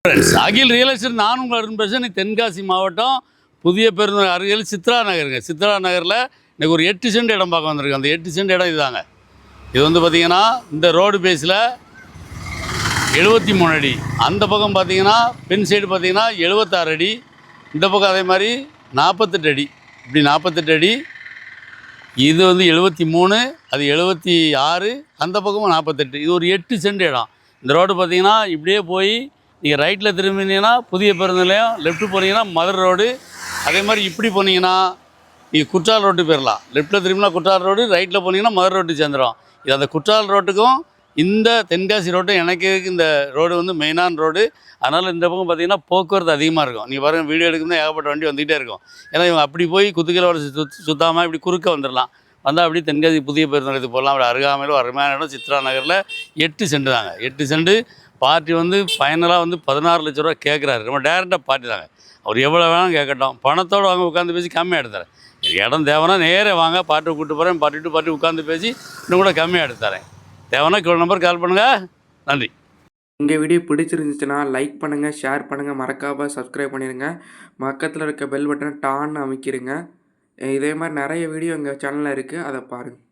Friends, அகில் real estate நான் உங்கள் அருண் பேசுகிறேன். தென்காசி மாவட்டம் புதிய பேருந்து அருகில் சித்ரா நகருங்க. சித்ரா நகரில் இன்றைக்கி ஒரு 8 சென்ட் இடம் பார்க்க வந்திருக்கேன். அந்த 8 சென்ட் இடம் இதுதாங்க. இது வந்து பார்த்திங்கன்னா இந்த ரோடு பேஸில் 73 அடி, அந்த பக்கம் பார்த்திங்கன்னா பெண் சைடு பார்த்திங்கன்னா 76 அடி, இந்த பக்கம் அதே மாதிரி 48 அடி, இப்படி 48 அடி. இது வந்து 73, அது 76, அந்த பக்கமும் 48. இது ஒரு 8 சென்ட் இடம். இந்த ரோடு பார்த்திங்கன்னா இப்படியே போய் நீங்கள் ரைட்டில் திரும்பினீங்கன்னா புதிய பேருந்து நிலையம், லெஃப்ட்டு போனீங்கன்னா மதுரை ரோடு, அதே மாதிரி இப்படி போனீங்கன்னா நீங்கள் குற்றால ரோட்டு போயிடலாம். லெஃப்ட்டில் திரும்பினா குற்றால ரோடு, ரைட்டில் போனீங்கன்னா மதுரை ரோட்டு சேர்ந்துடும். இது அந்த குற்றால ரோட்டுக்கும் இந்த தென்காசி ரோட்டும் இணைக்கிறதுக்கு இந்த ரோடு வந்து மெயினான ரோடு. அதனால் இந்த பக்கம் பார்த்திங்கன்னா போக்குவரத்து அதிகமாக இருக்கும். நீங்கள் பாருங்கள், வீடியோ எடுக்கணும்னா ஏகப்பட்ட வண்டி வந்துகிட்டே இருக்கும். ஏன்னா இவங்க அப்படி போய் குத்துக்கில சுத்தாமல் இப்படி குறுக்க வந்துடலாம். வந்தால் அப்படி தென்காசி புதிய பேருந்து நிலையத்துக்கு போகலாம். அப்படி அருகாமையில் ஒரு அருமையான இடம் சித்ரா நகரில் 8 சென்ட் தாங்க. 8 சென்ட் பார்ட்டி வந்து ஃபைனலாக வந்து 16 லட்ச ரூபா கேட்குறாரு. நம்ம டேரெக்டாக பார்ட்டி தாங்க. அவர் எவ்வளோ வேணாலும் கேட்கட்டும், பணத்தோடு வாங்க உட்காந்து பேசி கம்மியாக எடுத்துறேன். இடம் தேவைன்னா நேரே வாங்க, பார்ட்டி கூப்பிட்டு போகிறேன், பார்ட்டி டு பார்ட்டி உட்காந்து பேசி இன்னும் கூட கம்மியாக எடுத்துறேன். தேவைன்னா இவ்வளோ நம்பர் கால் பண்ணுங்கள். நன்றி. எங்கள் வீடியோ பிடிச்சிருந்துச்சுன்னா லைக் பண்ணுங்கள், ஷேர் பண்ணுங்கள், மறக்காமல் சப்ஸ்கிரைப் பண்ணிடுங்க. பக்கத்தில் இருக்க பெல் பட்டனை டான்னு அமைக்கிடுங்க. இதே மாதிரி நிறைய வீடியோ எங்கள் சேனலில் இருக்குது, அதை பாருங்கள்.